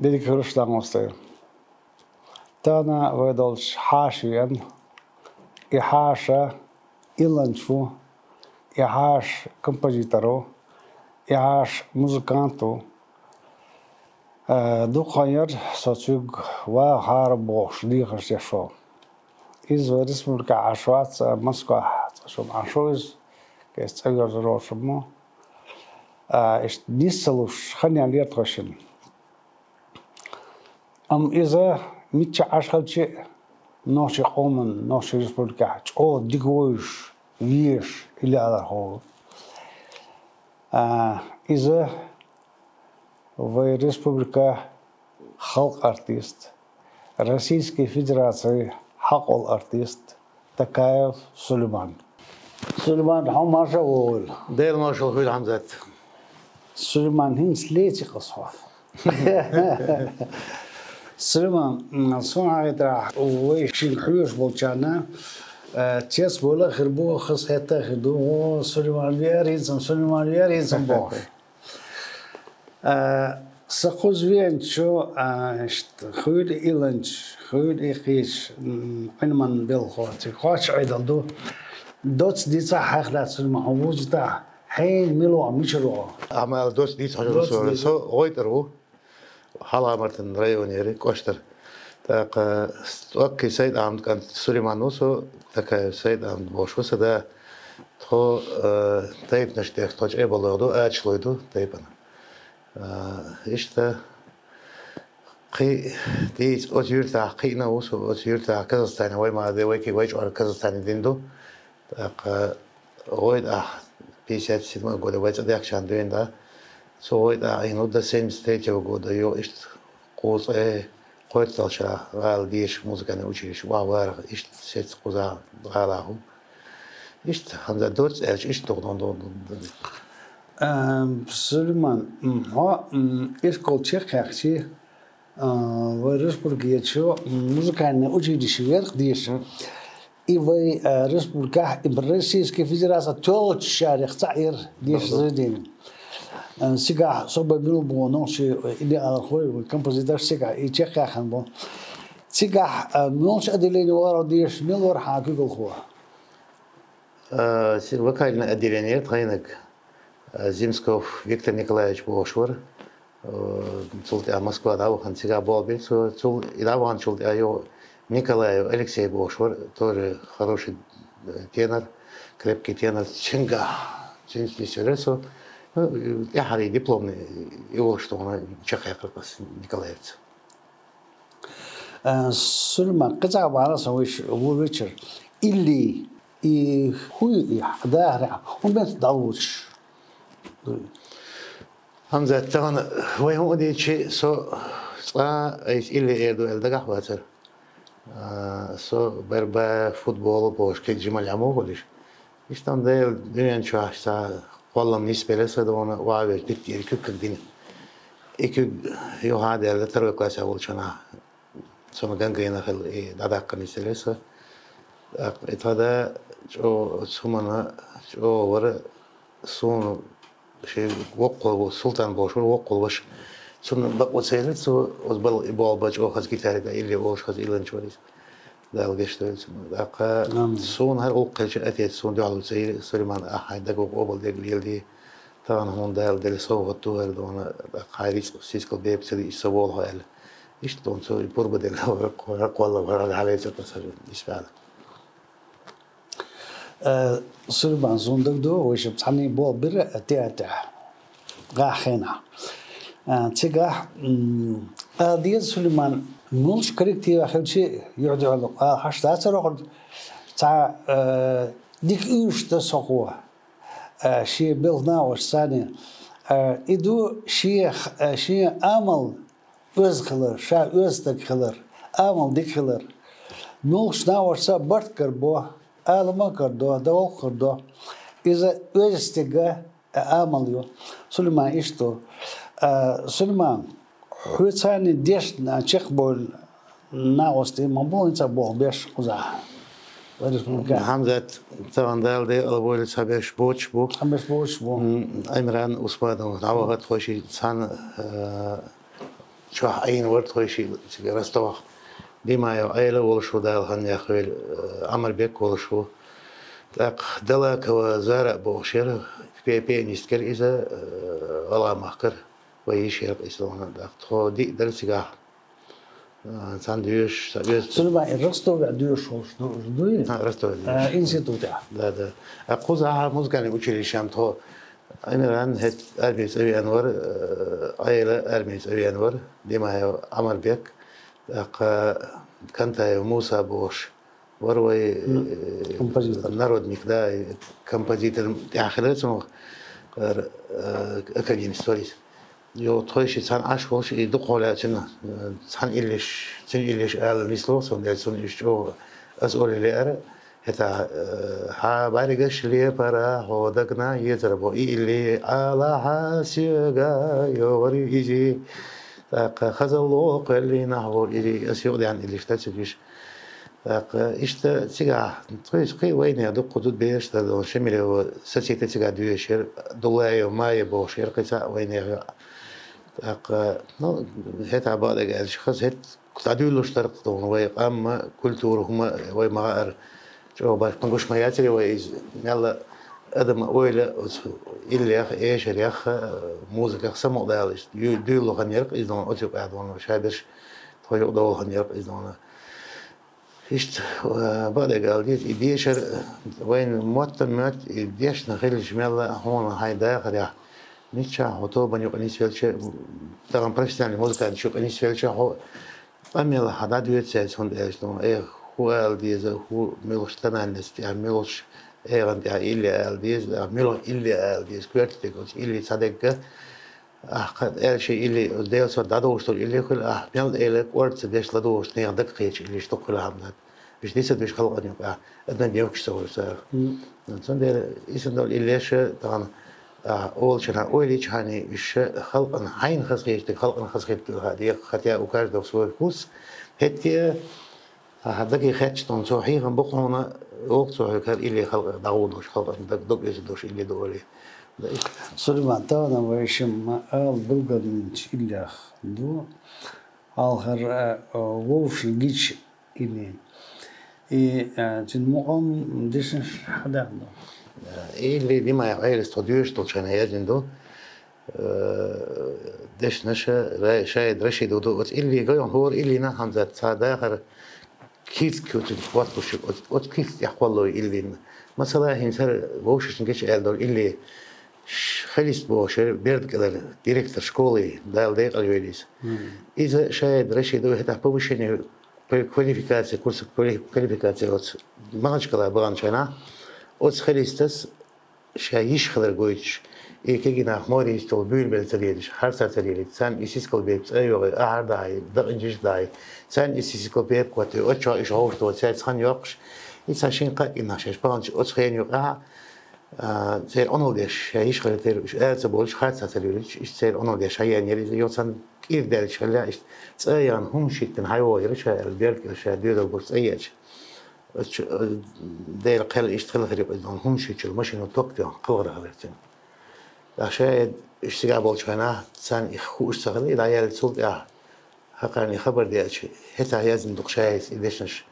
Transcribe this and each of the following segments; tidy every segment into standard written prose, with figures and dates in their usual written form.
ديك هرش لانوستي تانا ويدولش حاشيان إحاشة إلانشو إحاش كومبوزيتورو إحاش موزيكانتو دو خير ساتوج وهار بوش ديخش يشو إز ورسمك عشوات مسكو شو عشوز كيست أجر روشمو إيش ديسلوش خلني عليه تغشن إذا ميتش عشان شيء ناشي قومن ناشي رسمك أو ديجوش ويش إلى هذا هو إذا в республика халк артист, Российской Федерации хакол артист Такаев Сулейман. Сулейман هم شغول. دير ما شغول حمزة. سليمان هنس ليتي قصوى. سليمان صنع يدرع ويشين حيوش بولشانا تيس بولا خربو خص هتا خدو سليمان وياريزم بوش. سقوز وين شو خيل إيلانش خيل إيقيش عندما بالخواتي خاش عيدل دو دوتس دي صح أخلاق المحوج تاع حين ملو مشروع أعمال دوتس دي صح جلسوا سو غويترو حلا مرتن ريونيري كوشتر تاق توكي سيد عمد كان سليمان نوسو تاك سيد عمد بوشوسه ده تو تايب نشتيخ توج إيبالودو أجلويدو تايبنا إشتا قي ديت أوتيرتا قينا وسو أوتيرتا كازاخستان وين ما ذي ويكي ويج أو كازاخستان ديندو تاق ويد بيسات سيدما قول ويج أديك شان دوين دا سو ويد إنو دا سيم ستيج وقول يو إشت قوس قوت تلشا غال ديش موسيقى نوشيش وار إشت سيت قوزا غالاهم إشت همزة دوت إشت تغنون سليمان ها إسكول تشيخ ورسبولكية شو موسيقى نوشي ديشوير ديش إيوي رسبولكا إبريسيس كيف دراسة تولج شارع تعير ديش زيدين سيجا صوب بينو بونوشي إلي على الخوي والكمبوزيتور سيجا يتشيخ خان بون سيجا ملوش أدلين ورا ديش ميل ورا حاكي الخوا وكالنا أدلين تغينك Зимсков Виктор Николаевич Бошвар, цултя Москва да, он сега болбил, цул и да, он цултя его Николай Алексей Бошвар, тоже хороший тенор, крепкий тенор, чинга, чинский сюресо, я хари дипломный, его что он чехая как раз Николаевец. سلمان قطع بعرس ويش أبو ريتشر اللي هو يحضر هم بيتداولش همزة تغن وين دي شيء سو إيش اللي يردو الدقة واتر سو بربا فوتبول بوش كي جمال عمو وليش إيش تام ده الدنيا شو هسا والله منيس بلسه دونا وعاوز كتير كل دين إيك يو هذا اللي تروي كلاس أول شنا سو مكان كينا خل دادا كنيس لسه هذا جو سومنا جو ور سون شيء وقل سلطان بوشور وقل وش سون بقى سيلت سو وزبل إبال بج أو خز كتير ده اللي وش خز إيلان شواليس ده الجشتوين ده سون هالوقت أتيت سون ده على سليمان أحد ده قبل ده الليل دي طبعا هون ده اللي سووا التوه ده وانا خايريس سيسكل بيب سدي يسووا له هلا إيش تون سو يبور بدل ورق والله ورق عليه تتصل يسمع سليمان زوندك دو وش بتعني بول بر تياتا غاخينا تيجا ديال سليمان مولش كريكتي آخر شيء يعد على حشتات رقد تاع ديك إيش تسقوا شيء بلنا والثاني إدو شيء عمل أزخلر شا أزدك خلر عمل ديك خلر مولش ناورسا برد كربو ألما كردو دوا كردو إذا أجستجا عمليو سليمان إشتو سليمان هو ثاني ديش نشيخ بول ناوستي مبول إنت بول بيش قزح حمزة طبعا ده اللي أول سبيش بوش بو خمس بوش بو أمران أسبوع ده عوضت خوشي سان شو عين ورد هاي شيء رستوه ديما يا عيلة ولا شو دال هن يا خويل عمر بيك ولا شو تاق دلا كوزارع بوشير بي نيستكر إذا والله مهكر ويشير إسلام داق تخو دي درسيقه ساندويش سلما الرستو بعدوش دوي رستو إنسيتو تاع لا أقوزها موزقاني وشيل الشام تخو أنا ران هت أرميس أبي أنور عيلة أرميس أبي أنور ديما هي عمر بيك كنت موسى بوش وروي نارود مكدا كمبوزيتر آخرته أكاديمي ستوريز يو تخيش سان عشوش يدق ولا تنا سان إليش قال نسلوس ولا سان إيشو أسأل اللي أرى هتا ها بارجش ليه برا هودكنا يزربو إلي على حاسيجا يوري يجي خزلو قلي نحو إلي أسيود يعني اللي اشتاتش إشت تيجا تقي وين يدق قدود بيش تدون شمل و سسيت تيجا دويشير دولاي وما يبوشير قصة وين يا نو هتا بعد قال شخص هت تعديل اشترط دون ويقام كلتور هما ويمغار شو باش نقولش ما ياتري ويز يلا ادم اويله اللي يا اخي ايش يا اخي موسيقى سمو دالش يديلو غنيرق اذن اوتو قاعدون شادش تويو دول غنيرق اذن إيش بعد قال دي ديشر وين موت ديش نخيل شمال هون هاي داخل يا نيتشا هوتو بني قنيس فيلش طبعا بروفيسيونال موسيقى نشوف قنيس فيلش هو أميل هذا دويت سيد هون إيش نو إيه هو الديز هو ملوش تنانس يعني ملوش إيه عند إللي الديز ملوش إللي الديز كويرت تقول إللي صدق قد أي شيء إللي ديل صار دادوش تقول إللي كل ميل إللي كورت بديش لدوش نيا دقيقة إللي شتوك له عملت مش ديس بديش خلقني بقى أدنى بيوكش سوى صار نصدق إيش نقول إلليش طبعا أول شيء أولي شاني إيش خلقنا عين خصيت خلقنا خصيت هذه خطيئة وكاش دوسوي كوس هتي هذاك خاتش تنصحي هم بقونا وقت صحيح كان إللي خلق داودوش خلق دق يزدوش إللي دولي سليمان تانا ويشم آل بلغر من إللي دو آخر ووش الجيش إللي تنمقام ديشنش حدا عنده اللي ديما يعيل استوديوش تلشان هيجن دو ديش نشا شايد رشيد ودو اللي جايون هو اللي نحن ذات ساعة آخر كيف كنت واتوش كيف يحولوا اللي مثلا هنسر بوشش نجيش قال دول اللي خليس بوش بيرد كذا ديريكتور شكولي دال ديق الويديس إذا شايد رشيد وهتا بوشني كواليفيكاسية كورس كواليفيكاسية ما عادش كذا بانشنا أوت خليستس شايش خلر جويتش كيجينا موري يستول بيل بالتريدش حرسة تريد سان يسيسكول بيبس أيوة أعر داي دقنجش داي سان يسيسكول بيب كوات أتشا إيش هوش تو سات خان يقش يساشين قا إنها شاش بانش أوت خين يقع سير أنو ديش شايش خلر تير إيش أرس بولش حرسة تريدش إيش سير أنو ديش هاي يعني يوصل كيف دالش هلا إيش تسايان هم شيء هايو يرشا البيرك يرشا دير البورس أيش داير قال يشتغل فريق إذن هم شيء المشين وتوقت قلر هذا عشان اشتغل بالشنا سان إخو اشتغل إذا عيال صوت حقاني خبر دي أشي هتا يازم دق شايس إديشنش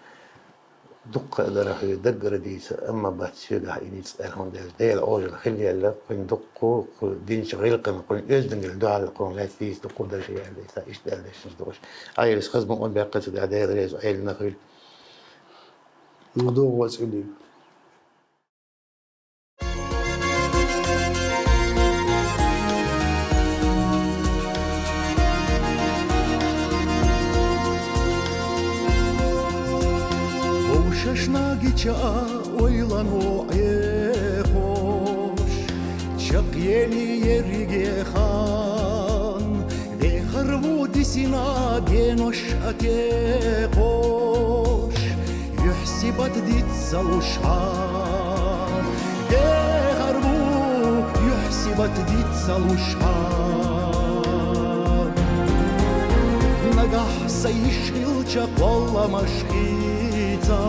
دق درح يدق رديس أما باتشيل هاي يسأل هون ده الأوجل خلي الله كن دقو دين شغيل قن كن إزدن الدعاء القرآن لا تيس دقو ده شيء يعني إيش ده ليش دقش عيال خزم أون بقصة ده ده ريز عيال نخيل موضوع واسئلي وششنا جيتشا ويلانو عيخوش شقيني يريجي خان بخربو ديسينا بينوش أتيخوش يحسبت دي تسالوشها بخربو يحسبت دي تسالوشها نجح سيشيلشا والله مشخيتا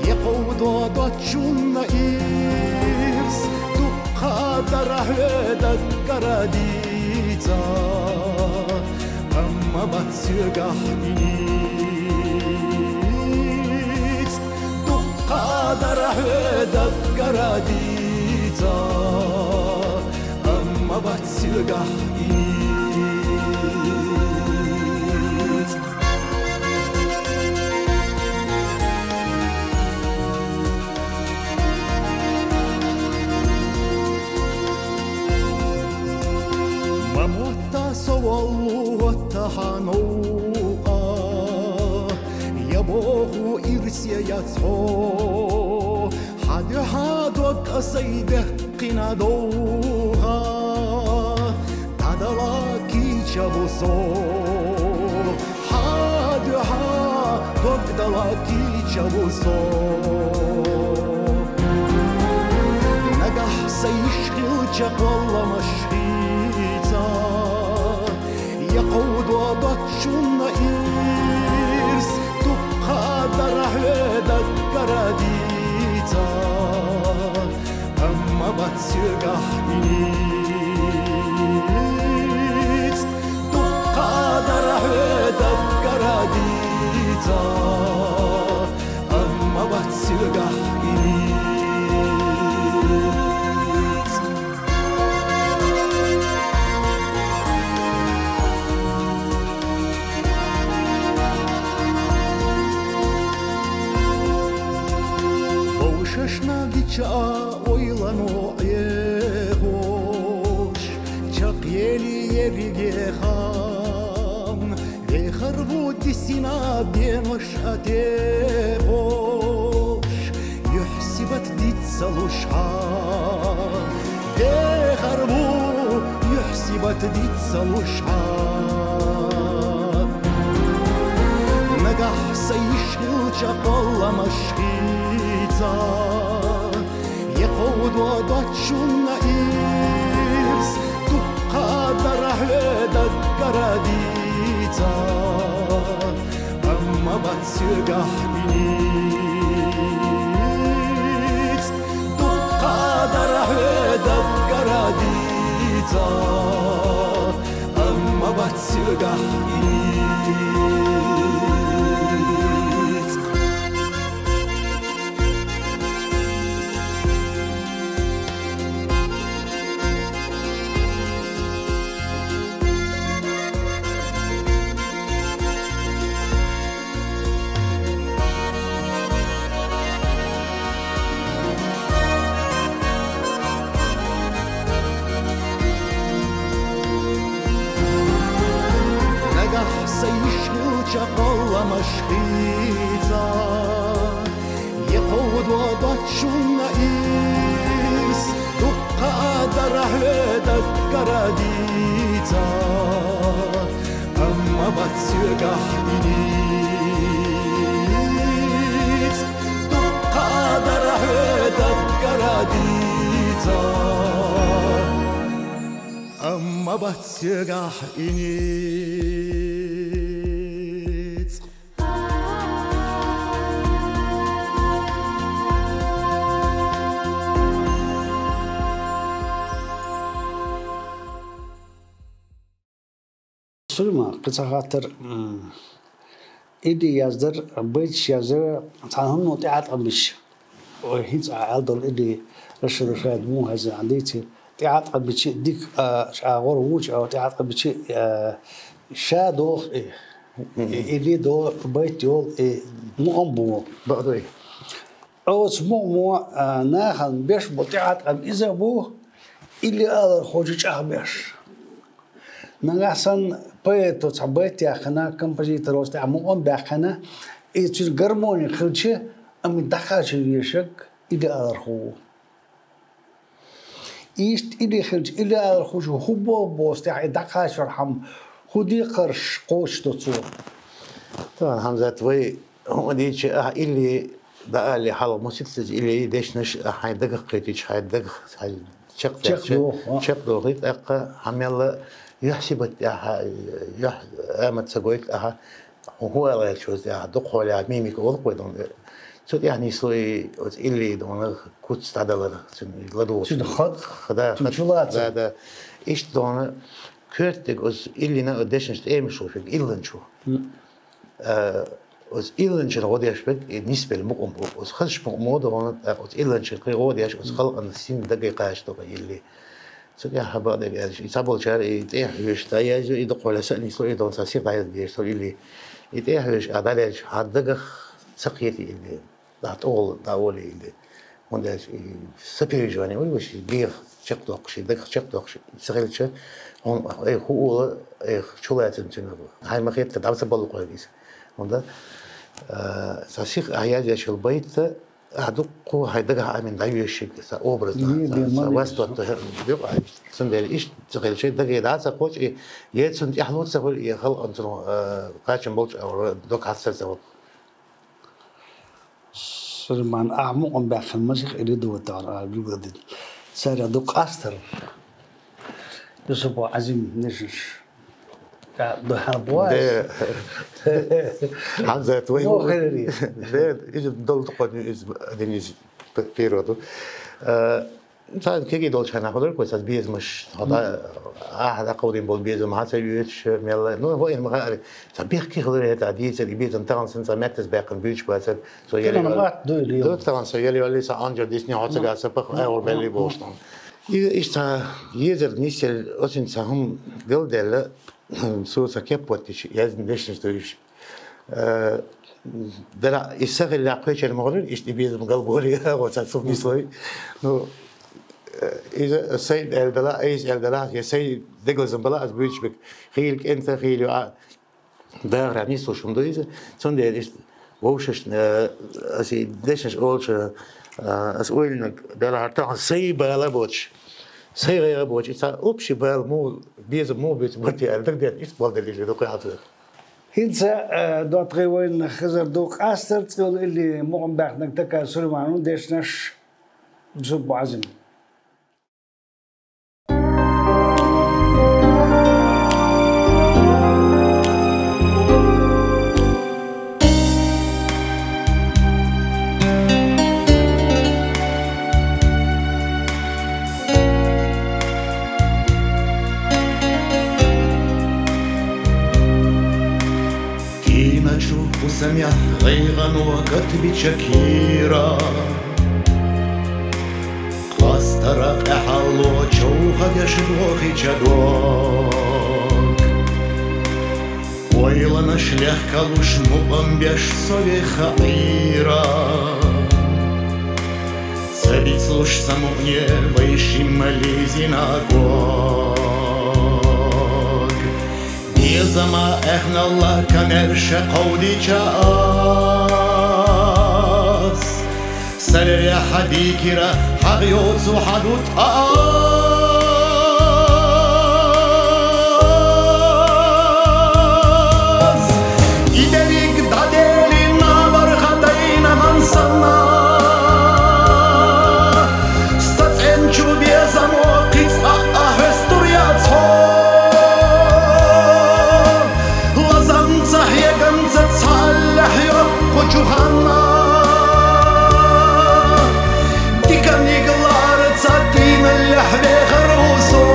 يقودو دوتشون نايس دقا درهدك كراديتا أما بتسيقح إنيس تقادر هدك قراديتا أما بتسيقح إنيس سوالو التحنوقا يبوغو إرسيا يتحو حد حدوك أسيده قنادوها تدلاكي شبوسو حد حدوك دلاكي شبوسو نجح سيشغل جق والله مشغيتا يقود وبطشنا إرس تقادر هدك قراديتا أما بتسيقح إنيس تقادر هدك قراديتا أما بتسيقح إنيس ششنا ديشا ويلانو عيهوش چاقيلي يريجيخام ليخربو ديسينا بينوش اتيهوش يحسبت ديتسالوشها ليخربو يحسبت ديتسالوشها نجح سيشغل چاقالا مشغيتا يقود وضعشنا إرس تقادر هدك قراديتا أما بتسيقح إنيس تقادر هدك قراديتا أما بتسيقح إنيس سيشغل شقالة مشغيتا يقود وضعشنا إرس تقادر هدك قراديتا أما بتسيقح إنيس تقادر هدك قراديتا أما بتسيقح إنيس سلمى قصة خاطر إدي يزدر بيتش يزدر تعنهم نطيعات قبلش وهيت عالدل إدي رشاد مو هذا عنديتي طيعات قبلش ديك شعور ووش أو طيعات قبلش شادو إدي دو بيت يول مو أمبو بعضي أو اسمه ناخن بيش بطيعات قبل إذا بو اللي قال خوجش أخبش نغاسن بيتو تعبيت يا خنا كمبوزيتور وستع مو ام باخنا ايش غرموني خلشي ام دخاش يشك الى ارخو ايش الى خلش الى ارخو هو بوستع دخاش فرحم خدي قرش قوش تصور طبعا حمزه وي هو ديش اللي بقى لي حلو مسلسل اللي ديش نش حيدق قيتش حيدق شق دوغيت اقا حمل يحسبت آمد سجويت وهو لا يشوز دق ولا ميمك ولق دون سود يعني سوي اللي دون كوت استعدل لدو خدا هذا إيش دون كرتك أز إلي نا أدشنش تأمي شو فيك إلن شو أز إلن شو غادي أشبك نسبة المقام أز خلش مقمود وانا أز إلن شو غادي أش أز خلق أن السين دقيقة أش تبقى إلي سكان حبا دقيقة يصابوا شهر يتأه يش تايج يدق ولا سأني سو يدون ساسير تايج يش سو إلي يتأه يش أدالج هذا سقيتي اللي داولي اللي ونداش سبيري جواني وش بير شقدق شيء دق شقدق شيء سغيل شيء هون هو شغلات تنتظر هاي ما خيط تدعم سبالو كويس وندا ساسيق أحيانا يش البيت أدقو هاي دقها من دايو الشيء سأوبرز سواستو بيقع سندال إيش سغيل شيء دقي دعسة قوش يتسند يحلون سهول يخلق أنتو قاشم بولش أو دوك حسر سهول سلمان أعمق بأخ المسيح إلى وتعالى بالقدر سار دوق أستر يصبوا عزيم نشش ضحى بواس حمزة توي مو خيري ده إيش دول تقدم إيش دنيز بيرودو مثلا كي دول شنا خضر كويس بيز مش هذا أحد قودين بول بيز ما هسيويش ميلا نو هو إن مغاري سبيخ كي خضر هذا عديد سر بيز انتقل سنة ماتس باقي بيج كويس سو كلام دولي دو طبعا سو يلي ولي سأنجر ديسني هاتس جالس بخ أول بالي بوشتون إيش تا يزر نيسل أصلا سهم دل دل سو سكيبوتش يزن ديشنش تويش درا يسخر العقيش المغرب إيش تبيز مقلبوري وتصف بيسوي نو إذا السيد الدلاء إيش الدلاء يا سيد دجلز بلا أزبيش بك خيلك أنت خيل دار يعني سوش من دويزة ثم ده إيش ووشش أسي ديشنش أولش أسئلة دار هرتاح سيد بلا بوتش سيد غير بوتش إذا أوبشي بال مو بيز مو بيز برتي أردك ده إيش بالدر اللي دوقي عطله هنسا دوت غيوين خزر دوق أستر تقول اللي مقم باخدك تكا سليمانو ديشنش بصبوا عزم سمع غيغا وكتب شكيرا قاسترق أحلو شوخ يشدوخي شدوك ويلا نشلح كالوش مقام بيش صوي خطيرا سبيتلوش سمعني ويشي مليزي ناقوك يزما إحنا الله كمرش قودي جاس سر حديكرا حغيوز وحدوت إدريك داديلي نابر خطين منصنا ستتعن شو بيزمو قيس أهستوريات Чуханна Дикани глара цатина ляхве харусо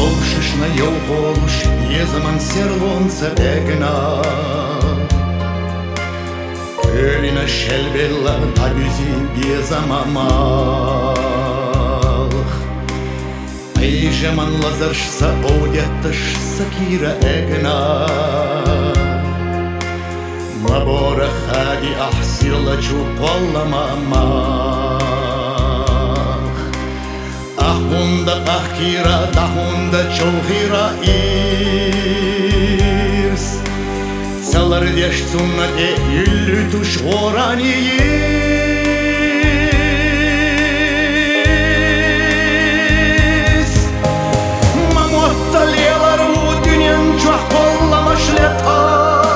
Олшиш на йоголш Езаман серлонца эгна Ölüne şelbella tabüzi bir zamamah Ayjaman lazarşsa odyatış sakira egna Mabora khadi ahsirla çuqallamamah Ahunda ahkira dahunda çoğhira irs Salar dešcuna te illytus oranis Mamotta lielar u dünyan çok kollamış letaş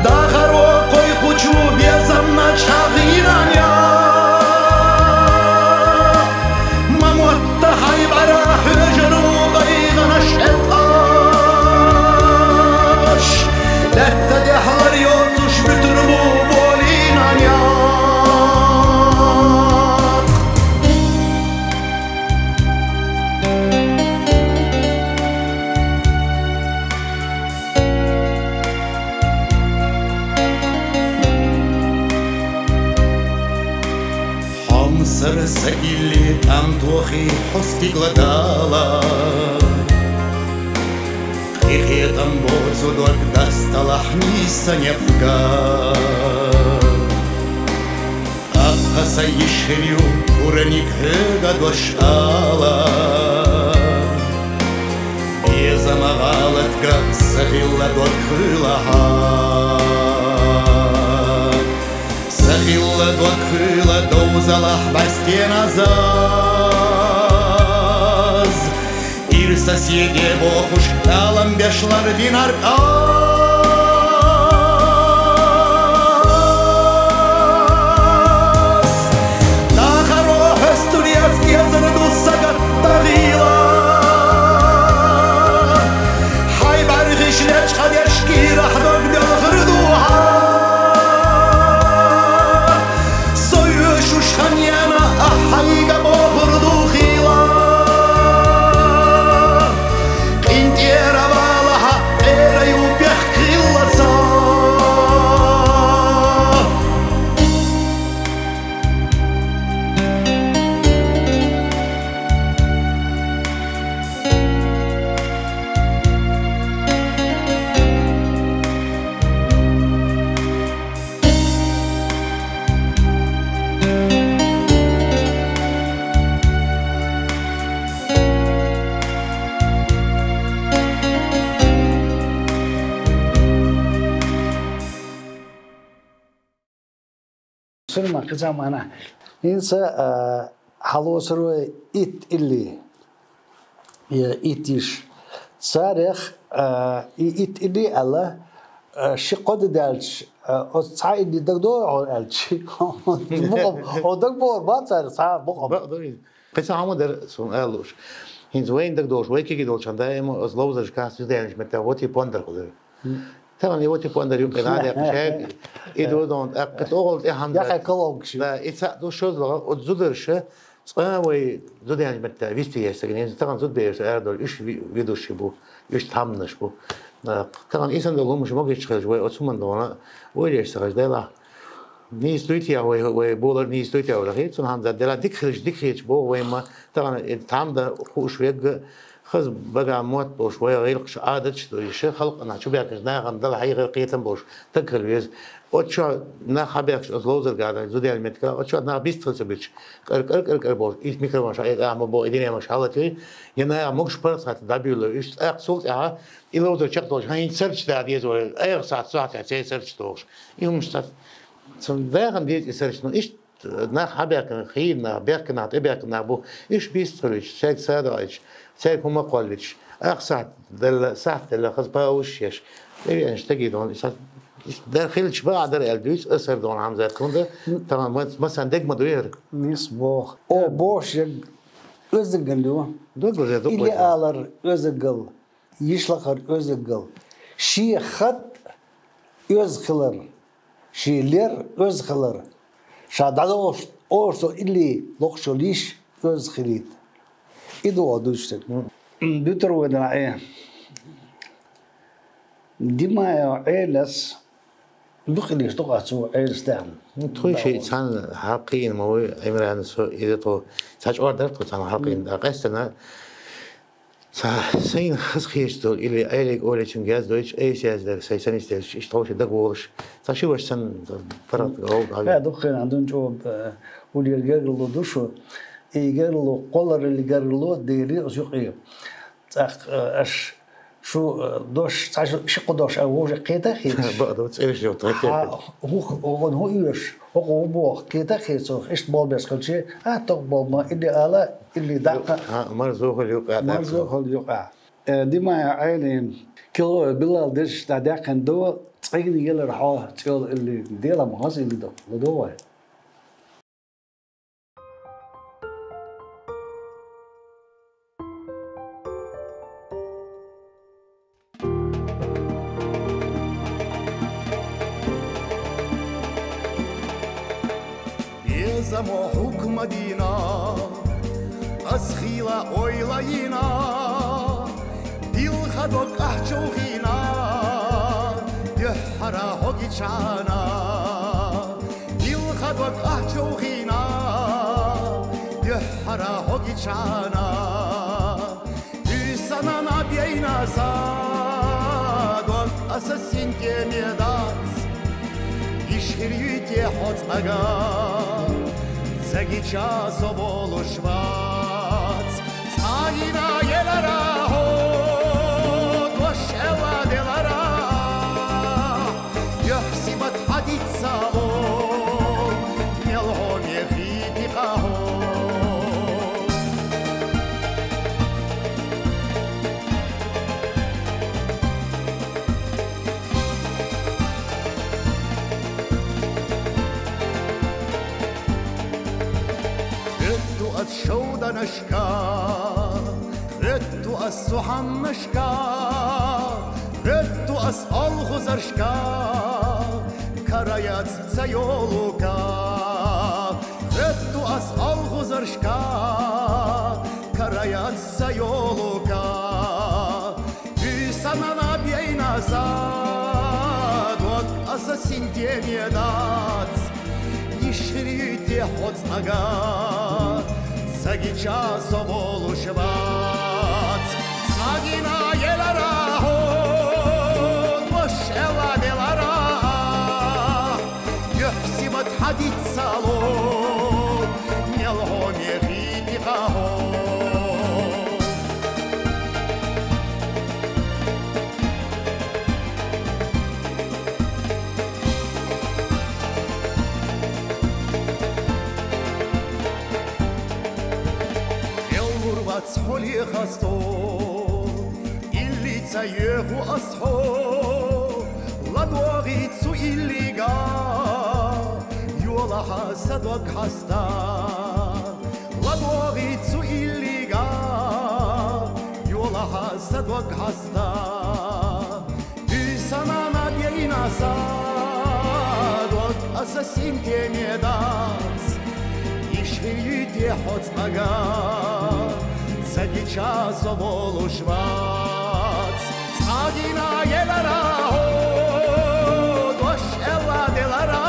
Dağar o koy kuçu bezamna çağıranya Mamotta hay Сарсагили Антохи Хости гладала Ихетам бозу дорг достала Хниса нефга Апхаса ешерю Ураник хега дошала Безамавалатга Сахилла доргхылаха Сахилла доргхыла Доузалах бастеназаз Ир соседе бохуш Алам бешлар динар Нахарохас турецкий язырду сагат тагила Хай баргиш леч хадешки рахдок белхрдуха Шушханьяна ахайга бохурду хила Кинтеравалаха эраю бехкилласа سلمى كزمانة إنسى حلو سروي إت اللي إتيش صارخ إت اللي الله شقد دالش أصعد دكتور علش هو دكتور ما صار صعب بقدر قصة عمودر سؤالوش هنز وين دكتور وين كي دولش عندهم أزلوزش كاس يدينش متى بوندر قدر طبعا يوتي بوندر يمكن هذا بشكل إذا دون أقطعول إحنا يا أخي كلامك لا إتساعدوا شو ذا وتزودرش صاوي زود يعني متى فيستي يستغني طبعا زود بيرس أردول إيش بيدوش بو إيش تامنش بو طبعا إنسان ده مش ممكن يشتغل شوي أتسمن دونا ويلي يشتغل ده لا نيس دويتيا وبولر نيس دويتيا ولا غير سون هم ده لا ديك بو وين طبعا التام ده خوش ويج خذ بقى موت بوش ويا غيرقش عادة شتويش خلق أنا شو بياكش ناخذ ضل حي غير قيتم بوش تكل ويز وتشو ناخذ بياكش أزلوزر قاعد زودي على المتكلا وتشو ناخذ بيستخل سبيش كر بوش إيش ميكرو مش عم بو إديني مش حالتي ينا مش برس هات دبيولو إيش أقصد إلا وده شغلش هاي سيرش ده ديز ولا أي ساعة سيرش توش يوم مش سن ده ديز سيرش إيش ناخذ بياك خينا بياك ناخذ بياك نابو إيش بيستخلش شيء سادش سير هم قالش أقصد دل ساعة دل خذ باوش يش يعني اشتكي دون داخلش بقى در الدويس أسر دون عم زاد كونده طبعا مثلا دق مدوير نيس بوخ أو بوش özgürlüğü ili alır özgül yişlakır özgül şi hat öz kılır şiler öz kılır şadada orso ili lokşoliş öz kılit idu aduştuk bütür veda'e ديما عيلس بخليش تقعدوا عيلس دام توي شيء كان حقين ما هو عمران سو إذا تو ساج أوردر تو كان حقين قصدنا سين خسخيش دول اللي أيلك أولي شنجاز دويش أي شيء در سيسان يستلش إشتوش دقولش ساشي وش سن فرق أو لا دخل عندهم جواب ولي الجرلو دوشو يجرلو قلر اللي جرلو ديري أسيقية أش شو دوش تعرف شو قدوش أو هو قيتا خيش بقدر تسأل شو طيب هو إيش هو بوخ قيتا خيش إيش بال بس كل شيء تقبل ما اللي آلا اللي دقة مرزوق اليوقع مرزوق اليوقع دي ما عيني كيلو بلال دش تعدق عنده تقيني يلا راح تقول اللي ديلا مهازي اللي ده لدوه Zamo hukma dina Askhila oylayina Dil khadok ahchouhina Yuhara hogichana Dil khadok ahchouhina para hogichana Sana na biena sadon assassin temiedas Ishirite hotsaga Zagicha sobolushvats Tsagina yelara hod Vasheva delara Yohsibat haditsa o Melhom yechitiqa ho شودا نشكا رد السحن نشكا رد الغزرشكا كرايات سيولوكا رد الغزرشكا كرايات سيولوكا بسنانا بينا زاد وقت أساسين تيميدات يشريتي حوزناغا Zagicha sobolushvats Zagina yelara hod Vosheva delara Yohsibat hadit salo Melhom yechitiqa ho Holy Chasto, Illica Yehu Asho, Ladori zu Illiga, Yola Hasadok Hasta, Ladori zu Illiga, Yola Hasadok Hasta, Üsanana Bielina Sadok, Assassin Temiedas, Ishirite Hotzaga. Zagicha sobolushvats Zagina yelara hod Vosheva delara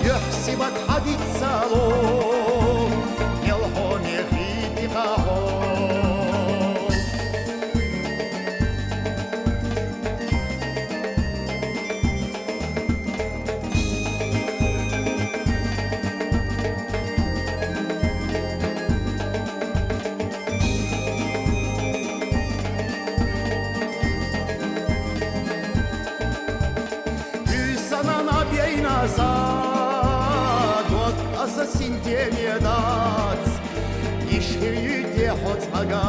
Yohsibat hadit salo Melhom yechitiqa ho Zad vot assassin temiedas Ishirite hotsaga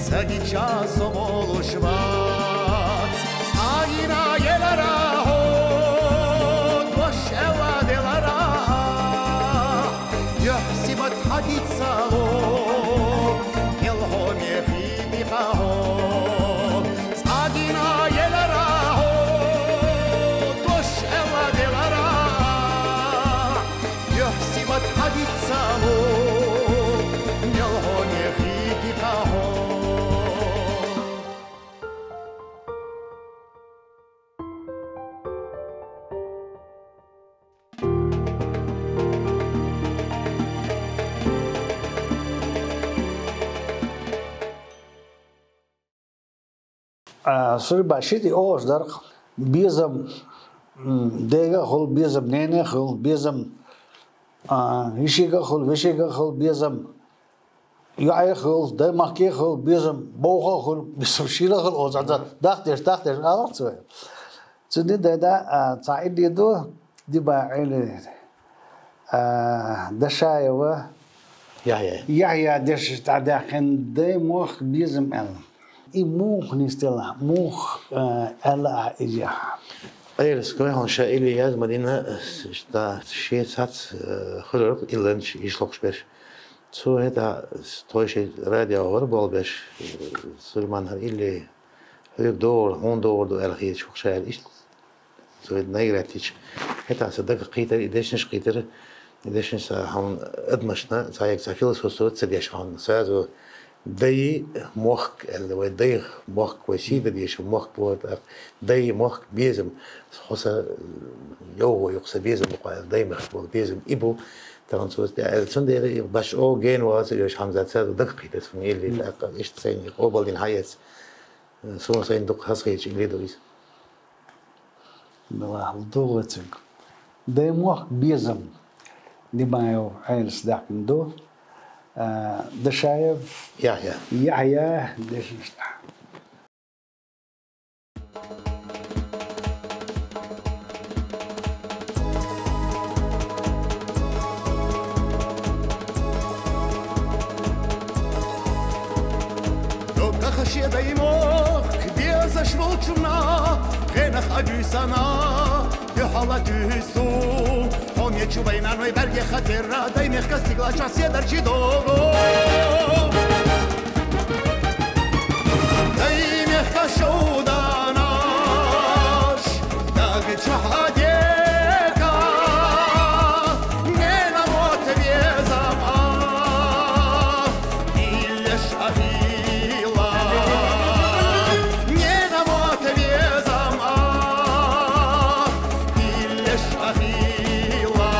Zagicha sobolushvats Zagina yelara hod Vosheva delara Yohsibat hadit salo Melhom yechitiqa ho Zagina yelara hadit salo Melhom yechitiqa ho Suri bashiti oos darq bizam dega khul bizam nene khul bizam Hishiga khul vishiga khul bizam yae khul demaki khul bizam boga khul bizam shila khul ozada dakhter alat so Zudi da saidi do diba ile dashayewa Yahya desh tadakhn de moch bizam el موخ نستلا موخ ألا إجاه. أيرس كمان هون شائلي هذا مدينة شتا شيء سات خلق إلا نش يشلقش بيش. سو هذا تويش راديو وربال بيش. سلمان هر إلي هيك دور دو ألخيت شو خشال إيش. سو هذا نيجراتيش. هذا صدق قيتر إديشنش هون أدمشنا زايك زافيلس وصوت سديش هون سازو داي مخك اللي هو داي مخك وسيدة ديش مخك بوت داي مخك بيزم خصا يو يقصى بيزم وقال داي مخك بيزم إبو ترانسوس سندري باش أو جين واس يوش حمزة ساد دقيقة تسمي اللي لا إيش تسيني قبل دين حياس سون سين دق حسيت اللي دويس بالله دوغتك داي مخك بيزم دي ما يو عينس داك ندو ده شايف يحيى ليش نشتح لو تخشي دايموخ كبيزة شولتشنا خينخ أجوسانا يحالة سو هم يتشوبينا نوي برگي خطر دايميخ كستيقلا شاسية درشي دوغو دايميخ كشوداناش داغي شحاديكا نينا موت بيزام إليش أخيلا نينا موت بيزام إليش أخيلا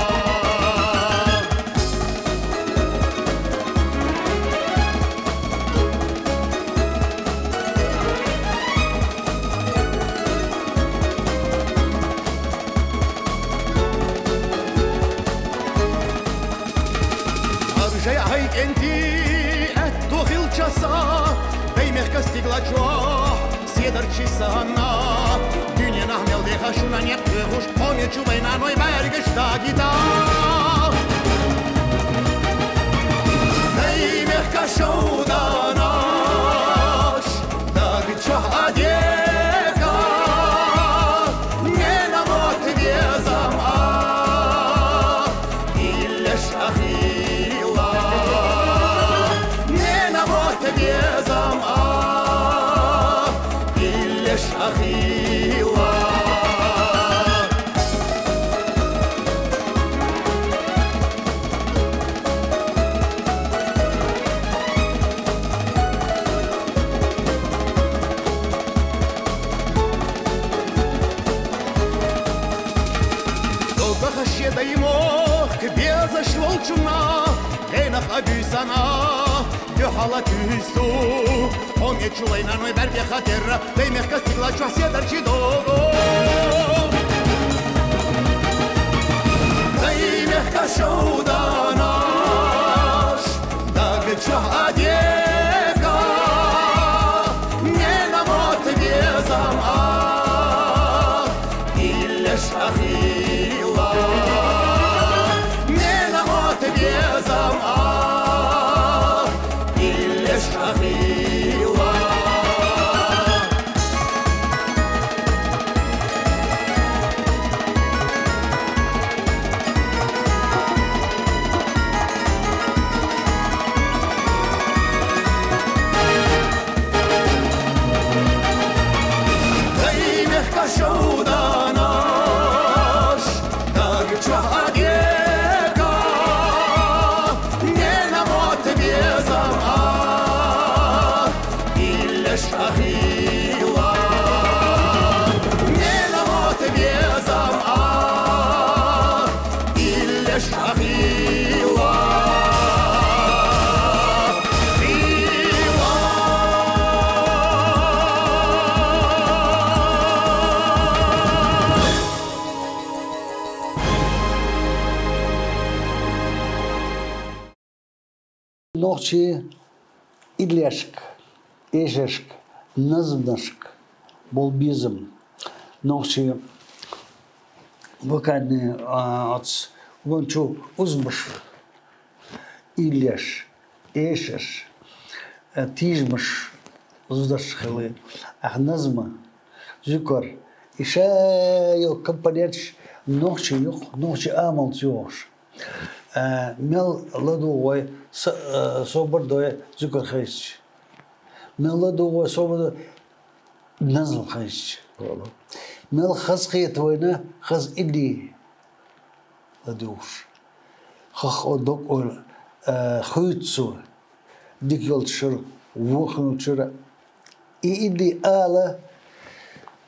أرجع هيك انتي اتوخيل часа دايميخ كستيقلا جوح سيدر чисана Dünya nahmel deha şuna net kıhuş Homye çubayna noy bergiş da gida Daymeh kaşudanaş Dagi çah adeka Nena mot diyezam İlleş ahila Nena mot diyezam İlleş ahila Долгохаще даймох кбеза шволчуна Гейнах абюсана Дюхала тюсу Помня чулайна ной берге хатера Даймех кастигла чуасе дарчи дого Даймех кашауданаш Даги чух адека Нена мот безам إلش أخيلا نينا موت بيزام إلش أخيلا دايمخ كشوداناش داغي چوح أديكا نينا موت بيزام إلش أخيلا نينا موت بيزام إلش أخيلا Ночи Ильяшк, Эжешк, Назмнашк, Болбизм, Ночи Вакадни Ац, Вончу Узмаш, Ильяш, Эшеш, Тижмаш, Уздашхелы, Ахназма, Зюкар, Ишайо Компанетш, Ночи Амалтиош. Мел ладуой собор дое зукар хайч. Мел ладуой собор назл хайч. Мел хаз خيت وينا خز إدي لدوش. خخ أدق خيتسو ديك يلتشر وخن تشر إيدي آلة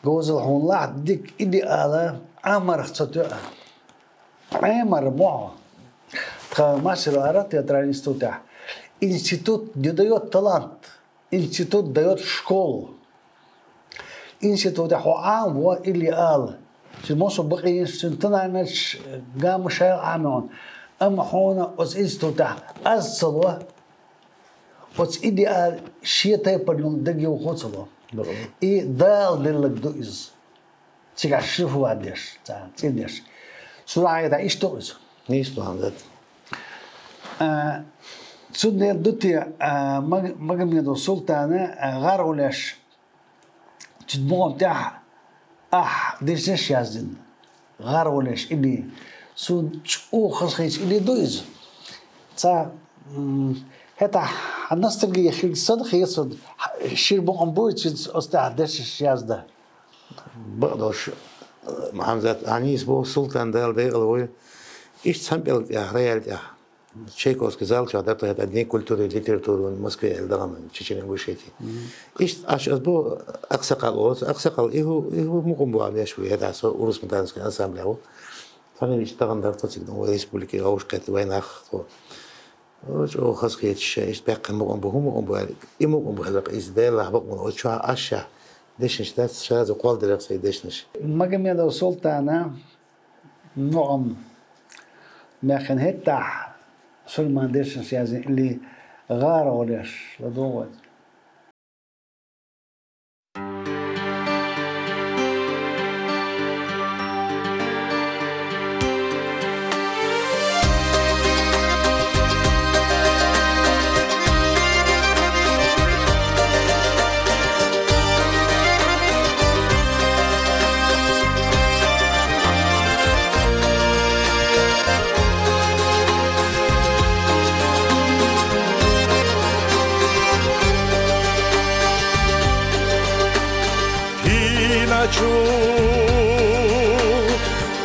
جوز الحون لا ديك إيدي آلة عمر خطأ عمر معه تخماس الأرات يترى إنستوتة إنستيتوت دايوت تالنت إنستيتوت دايوت شكول إنستيتوت هو عام هو اللي آلة سموسو بقي سنتنا نش قام شيء عامون أما هنا أس إنستوتة أصله أس إيدي شيء تيبريون دقي وخصله إيه دال للك دويز تيجي شوفوا عديش تيجي سرعة ده إيش دويز نيستو عندك سودني دوتي ما قم يدو سلطانة غارولش تدمو بتاع ديش يازن غارولش اللي سود أو خصيص اللي دويز تا هتا الناس تلقي خير صدق يصد شير بومبويت أستاذ ديش يازده بقدرش محمد عنيس بو سلطان دال بيقول إيش سامبل يا ريال يا Чайковский зал, что это одни культуры, литературы в Москве, Эльдорам, Чечен-Ингушетии. Иш, сейчас был Аксакал, его муком был амешвы, это урус-метанский ансамбль, они лишь тагандар тотик, республики, аушкат, войнах, то. Что хаскет, иш беккан муком был, и муком был, из дела, бакмун, что аша, дешнеш, да, сейчас укол дирекции дешнеш. Магомедов Султана, نعم لكن هتا سلمان ديش يعني اللي غار وليش لدوت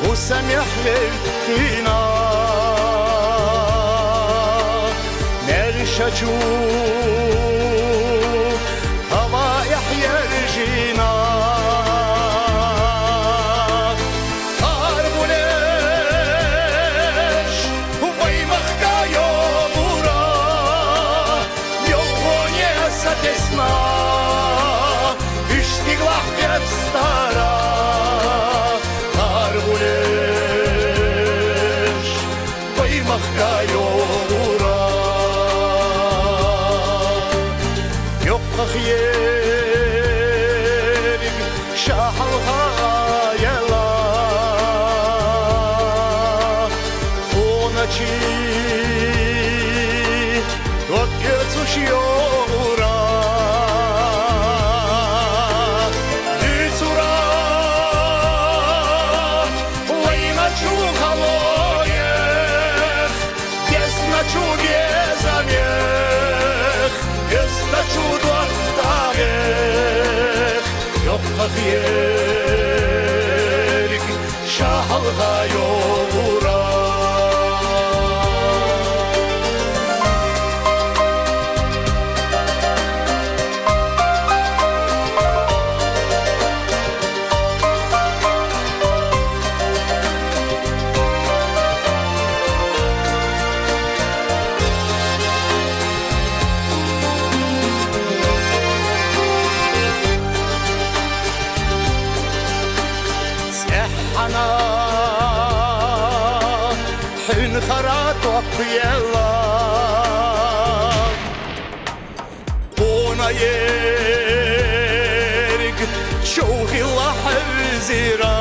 وسامح للطينة نرشجو هوا يحيى رجينا أربولش ويمخكا يومورا يوموني ساتسنا اشتغلح كبستارا أربولش ويمخكا يومورا يبقى خيالك شاحل غايلا ونجي دوكيتوش يورا ليتورا وينجو خلويخ يسنجو بيزاميخ يسنجو دوكتاريخ يبقى خيالك شاحل غايورا حين خرات وقيلا قونا يرق شوخي الله حزيرا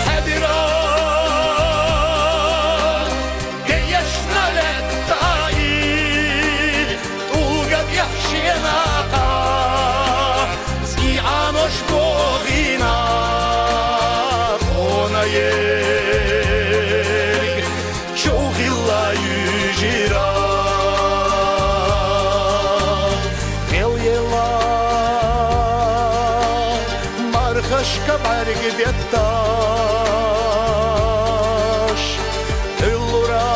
حذرا جيشنا للتعيد توقف يحشينا سقيعانوش بوغينا يرق شوخي الله يجيرا يل يلا مرخش كبعرق بيتاش اللورا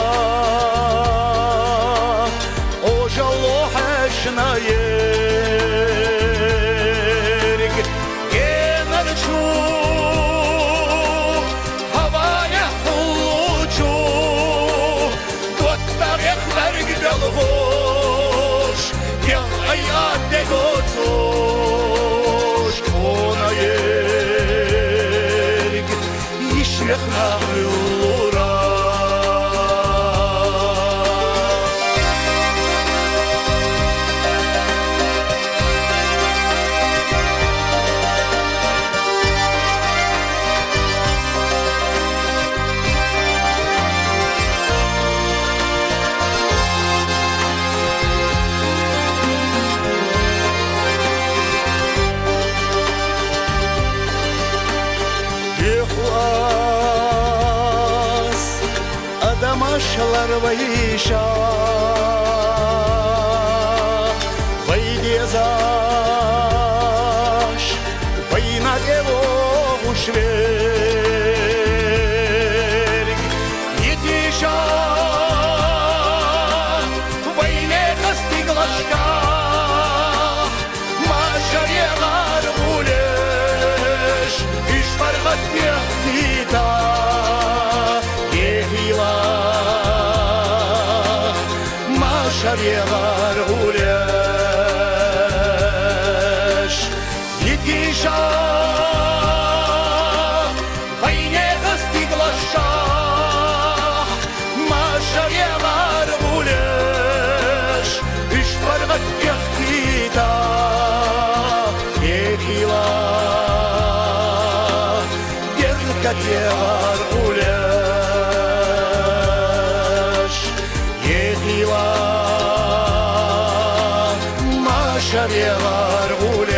gocoș Ona jerg Išveh na ulura Maşalar vayşa Vaydezaş Vayna devo ushverg Yetişa Vayne kastiglaşka Maşaryelar buleş İşvargat yehtita Yehila Şaryelar uleş Yetişa Vayne kastiglaşa Ma şaryelar uleş İşvargat yehtita Yehila Gerkat yelar uleş Yehila Şaryelar uleş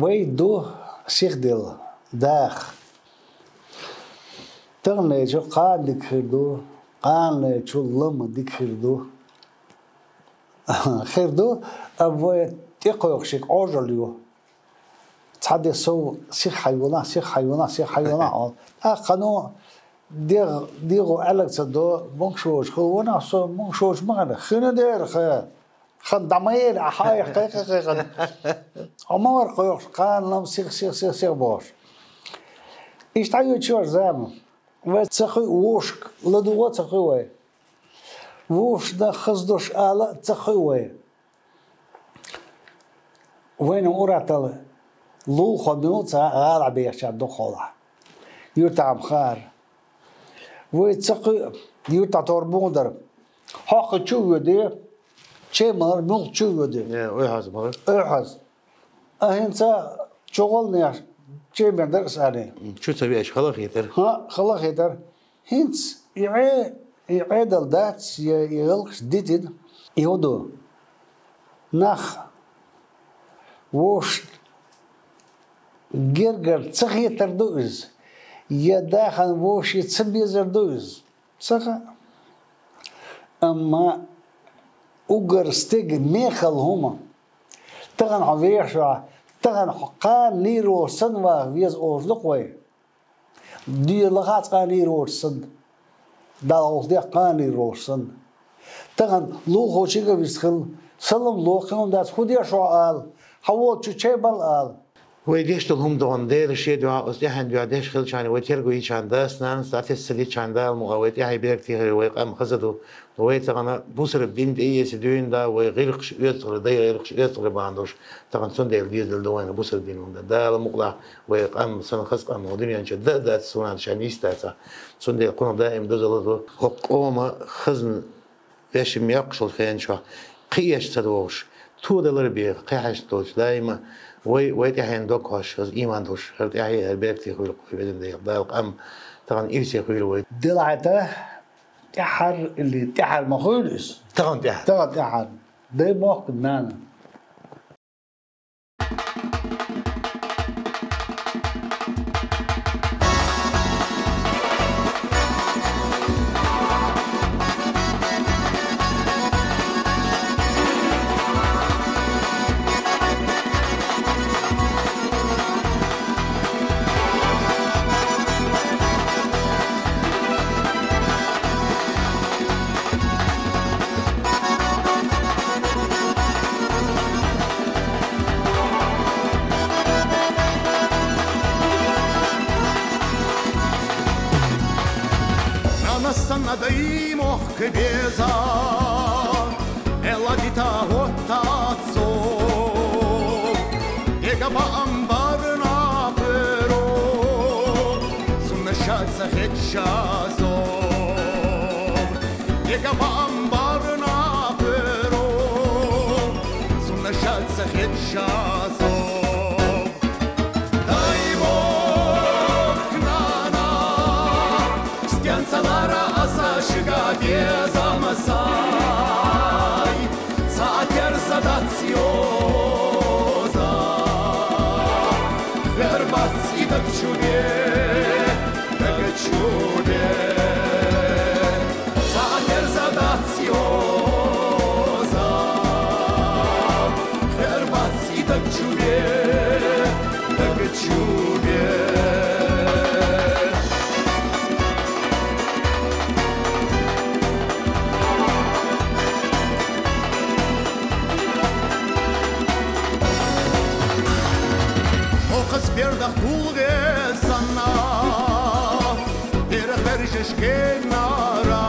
ويدو سيخدل داخ تغني جو قان ديكردو قان جو لما ديكردو خيردو أبوي تيقوك شيك أوجليو تحدي سو سيخ حيونا سيخ حيونا سيخ حيونا قانو ديغو ألك تدو مونشوش خلونا سو مونشوش مغانا خينا دير خير خدامير أحاي حقيقة عمر قيوش قان لم سيخ باش إيش تعيو تشور زعما وتسخي ووشك لدوات تخوي ووش ده خزدوش آلا تخوي وين أوراتل لو خدموت غالع بيشاب دو خلا يرتعب خار وتسخي يرتع توربوندر حق تشو دي شيء مر مل شو يدي؟ أيحز مر. أيحز. أهنسا شغلني شيء من درس عليه. شو تبي إيش خلاص يتر؟ ها خلاص يتر. هنس يعيد الدات يغلق ديتد يودو نخ وش جرجر تسخي تردوز يداخل وش يتسبي زردوز سخا أما أجر ستيج ميخل هما تغن عويشة تغن حقان نيرو سنوا فيز أوزلقوي دي لغات قان نيرو سن دال أوزدي قان نيرو سن تغن لوخو شيء بيسخل سلم لوخهم دات خدي شو قال حوض شو شيء بالقال ويديش تلهم دون دير شيء دعاء أصليحا دعاء ديش خل شان ويترجو يش عن داس نان ساعات السليت شان دا المقاومات يعني بيرك تيه ويقام خزده ويتغنى بوسر الدين دي يسدين دا ويغيرق يطر دا يغيرق يطر باندوش طبعا سون ديل ديز دلدوين بوسر الدين دا المقلع ويقام سن خزق أم ودنيا إنش دا سون شان يستاتا سون ديل قوم دائم دوزلده حقوم خزن ايش ميقشل خين شو قيش تدوش تو دلر بيه قيش توش دائما ويتحين دوكاش از إيمان دوش هرت يحيي البيكتي خويل قوي بدن ديق دايق أم طبعا إيرسي خويل ويت دلعته تحر اللي تحر مخولس طبعا تحر ده موقف نانا Masana daimo kbeza Ela dita hotatso Ega ba ambarna pero Sunna shatsa hetchazo Ega ba ambarna pero Sunna shatsa hetchazo Lara asa shiga bieza masai Zater zadacioza Verbac I tak čudje Taka čudje Zater zadacioza Verbac I tak čudje Taka čudje Сбердах тулге сана Берах бережеш кенара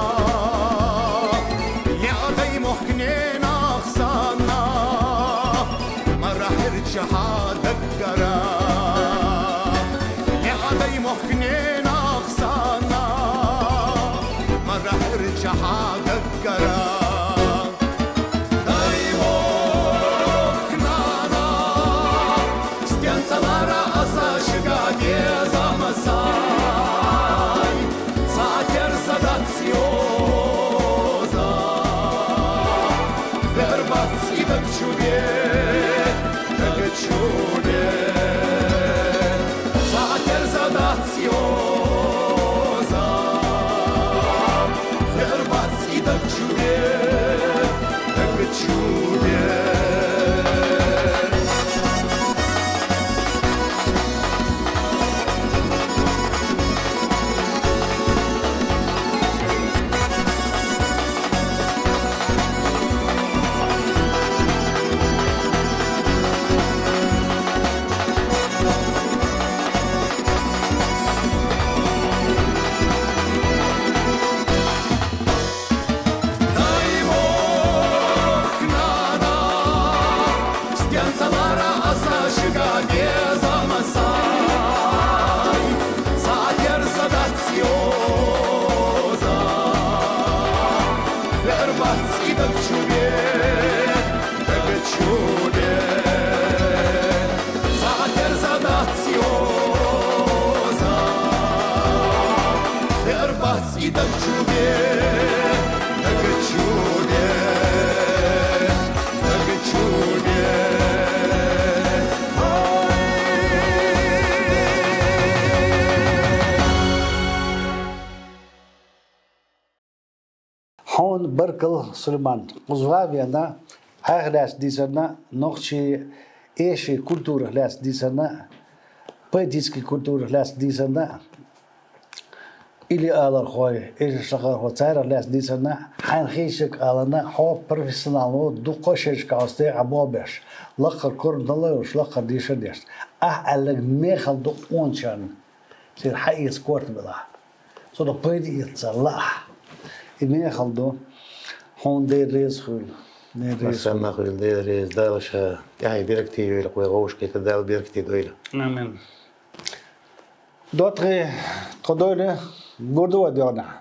Я дай мохкненах сана Марахир чахадак гара Я дай мохкненах сана Марахир чахадак гара Hon Berkel Suleiman. Uzvaviana, Haglas Disana, Nochi, Eshe Kultur Las Disana, Poetiski Kultur Las Disana, Ili Alar Hoy, Eshe Shakar Hotaira Las Disana, Han Hishik Alana, Ho Professional, Dukoshek Kaste, Abobesh, Lakar Kordalosh, Lakar Dishadish, Alag Mechal do Onchan, Sir Hayes Courtbilla. So the poet is Allah. إني خلدو هون دير ريز خل مثلا خل دير ريز دالش يعني بيركتي ولا قوي غوش كي تدال بيركتي دويلا آمين دوتري تقدوله بردو وديونا